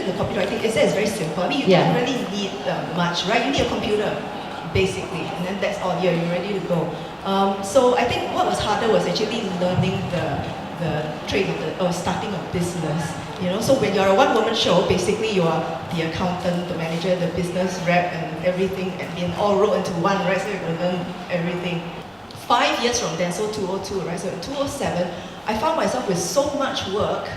benefit of copywriting is that it's very simple. I mean, you don't really need much, right? You need a computer, basically, and then that's all. You're ready to go. So I think what was harder was actually learning the trade of starting a business. You know, so when you're a one-woman show, basically you are the accountant, the manager, the business rep, and everything, and being all rolled into one, right? So you can learn everything. 5 years from then, so 2002, right? So in 2007, I found myself with so much work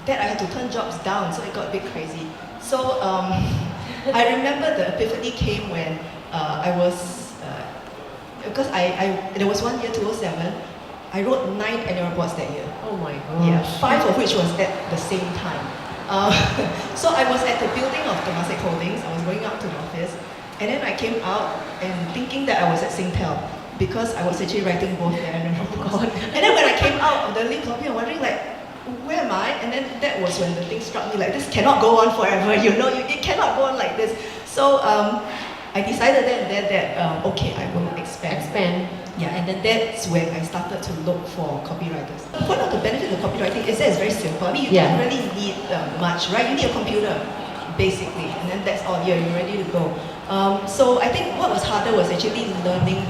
that I had to turn jobs down, so it got a bit crazy. So I remember the epiphany came when I was, because there was one year, 2007, I wrote 9 annual reports that year. Oh my gosh. Yeah, 5 of which was at the same time. So I was at the building of Temasek Holdings, I was going up to the office, and then I came out and thinking that I was at Singtel, because I was actually writing both the annual reports. And then when I came out of the link lobby, I'm wondering like, where am I? And then that was when the thing struck me like, this cannot go on forever, you know, it cannot go on like this. So I decided then and there that, okay, I will expand. Yeah, and then that's when I started to look for copywriters. One of the benefits of copywriting is that it's very simple. I mean, you don't really need much, right? You need a computer, basically, and then that's all. You're ready to go. So I think what was harder was actually learning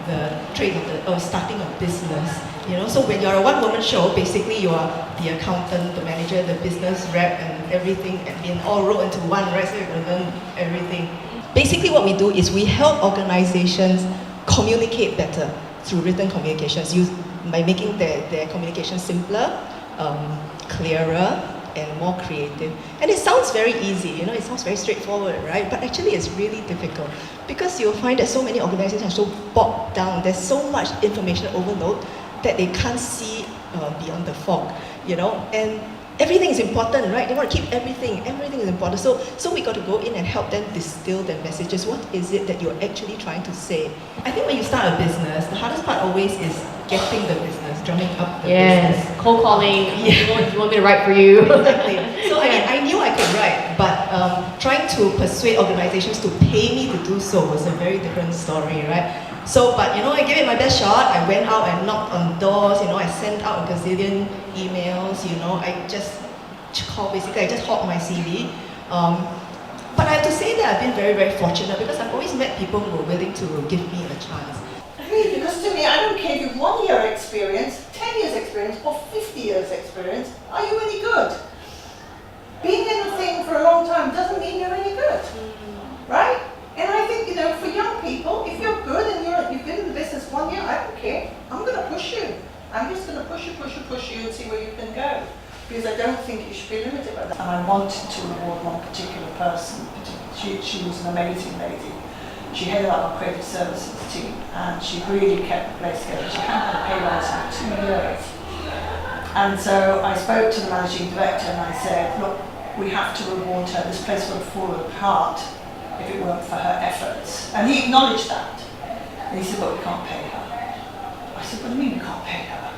the trade of starting a business. You know, so when you're a one-woman show, basically you are the accountant, the manager, the business rep, and everything, and being all rolled into one, right? So you can learn everything. Basically, what we do is we help organizations communicate better through written communications, by making their communication simpler, clearer, and more creative. And it sounds very easy, you know, it sounds very straightforward, right? But actually it's really difficult, because you'll find that so many organizations are so bogged down, there's so much information overload that they can't see beyond the fog, you know? And everything is important, right? They want to keep everything is important. So we got to go in and help them distill their messages. What is it that you're actually trying to say? I think when you start a business, the hardest part always is getting the business, drumming up the business. Cold calling, you want me to write for you. Exactly. So I knew I could write, but trying to persuade organizations to pay me to do so was a very different story, right? So, but you know, I gave it my best shot. I went out and knocked on doors, you know, I sent out a gazillion emails, you know, I just called, basically I just hogged my CV. But I have to say that I've been very, very fortunate, because I've always met people who were willing to give me a chance. Really, because to me, I don't care if you've 1 year experience, 10 years experience, or 50 years experience, are you any good? Being in the thing for a long time doesn't mean you're any good, right? And I think, you know, for young people, if you're good and you've been in the business 1 year, I don't care. I'm going to push you. I'm just going to push you and see where you can go. Because I don't think you should be limited by that. And I wanted to reward one particular person. She was an amazing lady. She headed up our creative services team, and she really kept the place going. She hadn't had a pay rise for 2 years. And so I spoke to the managing director and I said, look, we have to reward her. This place would have fallen apart if it weren't for her efforts. And he acknowledged that. And he said, but we can't pay her. I said, what do you mean we can't pay her?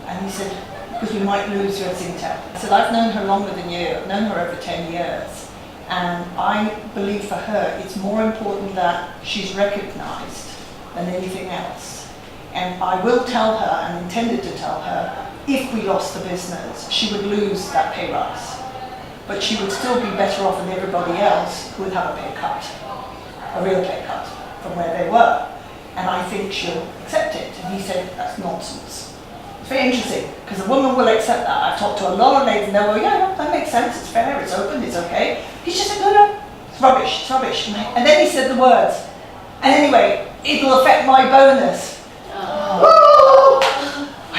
And he said, because we might lose her at Singtel. I said, I've known her longer than you. I've known her over 10 years. And I believe for her, it's more important that she's recognised than anything else. And I will tell her, and intended to tell her, if we lost the business, she would lose that pay rise. But she would still be better off than everybody else who would have a pay cut, a real pay cut from where they were. And I think she'll accept it. And he said, that's nonsense. It's very interesting, because a woman will accept that. I've talked to a lot of ladies and they'll go, yeah, that makes sense, it's fair, it's open, it's okay. He just said, no, it's rubbish, it's rubbish. And then he said the words, and anyway, it'll affect my bonus. I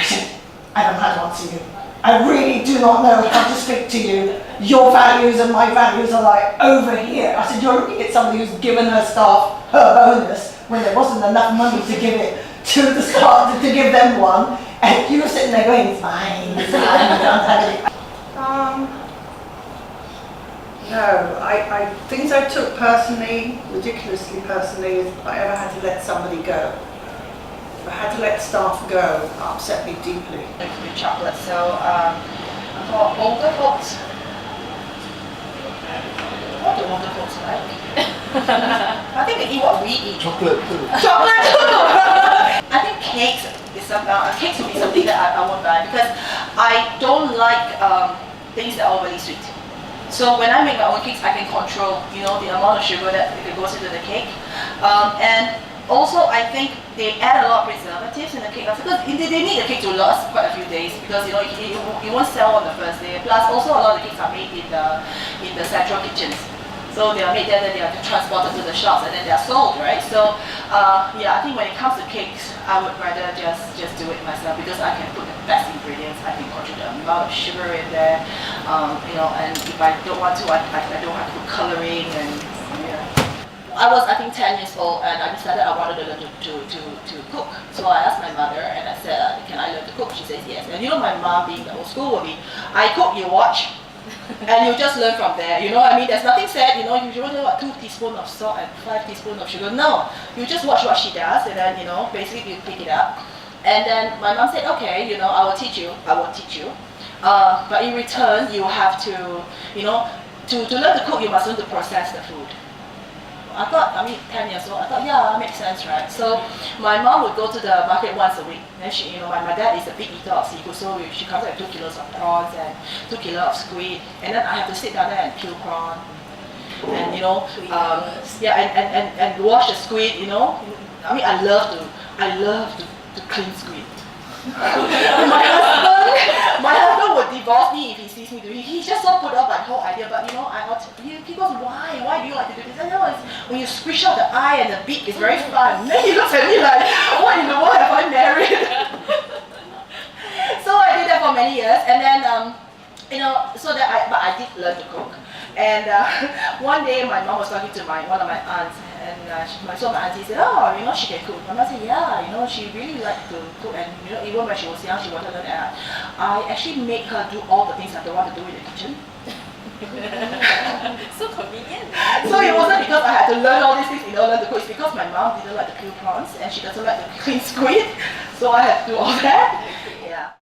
said, I don't know how to answer you. I really do not know how to speak to you. Your values and my values are like over here. I said, you're looking at somebody who's given her staff her bonus when there wasn't enough money to give it to the staff, to give them one. And you were sitting there going, it's fine, it's fine, I don't have it. No, things I took personally, ridiculously personally, is if I ever had to let somebody go. If I had to let staff go, it upset me deeply. The chocolate, so I thought Wonder Hot. What do Wonder Hot like? I think we eat what we eat. Chocolate too. Chocolate too! I think cakes would be something that I won't buy, because I don't like things that are overly sweet. So when I make my own cakes, I can control, you know, the amount of sugar that goes into the cake. And also, I think they add a lot of preservatives in the cake because they need the cake to last quite a few days because, you know, it won't sell on the first day. Plus, also a lot of the cakes are made in the central kitchens. So they are made there, then they are transported to the shops, and then they are sold, right? So, yeah, I think when it comes to cakes, I would rather just do it myself because I can put the best ingredients. I can control the amount of sugar in there, you know. And if I don't want to, I don't have to put coloring and yeah. I was, I think, 10 years old, and I decided I wanted to learn to cook. So I asked my mother, and I said, "Can I learn to cook?" She says yes. And you know, my mom, being the old school, will be, "I cook, you watch." And you just learn from there, you know what I mean? There's nothing said, you know, you don't know what 2 teaspoons of salt and 5 teaspoons of sugar. No, you just watch what she does, and then, you know, basically you pick it up. And then my mom said, okay, you know, I will teach you. But in return, you have to, you know, to learn to cook, you must learn to process the food. I thought, I mean, 10 years old, I thought, yeah, that makes sense, right? So my mom would go to the market once a week. And she, you know, my dad is a big eater of seafood, so she comes with 2 kilos of prawns and 2 kilos of squid. And then I have to sit down there and peel prawn. And, you know, yeah, and wash the squid, you know. I mean, I love to clean squid. my husband would divorce me if he sees me doing it. He's just so put off by the whole idea. But you know, he goes, why? Why do you like to do this? I know it's when you squish out the eye and the beak, it's very fun. And then he looks at me like, what in the world have I married? So I did that for many years, and then you know, but I did learn to cook. And one day my mom was talking to one of my aunts. And so my auntie said, oh, you know, she can cook. My mom said, yeah, you know, she really liked to cook. And, you know, even when she was young, she wanted to learn. I actually made her do all the things I don't want to do in the kitchen. So convenient. So it wasn't because I had to learn all these things in order to cook. It's because my mom didn't like to peel prawns and she doesn't like to clean squid. So I had to do all that. Yeah.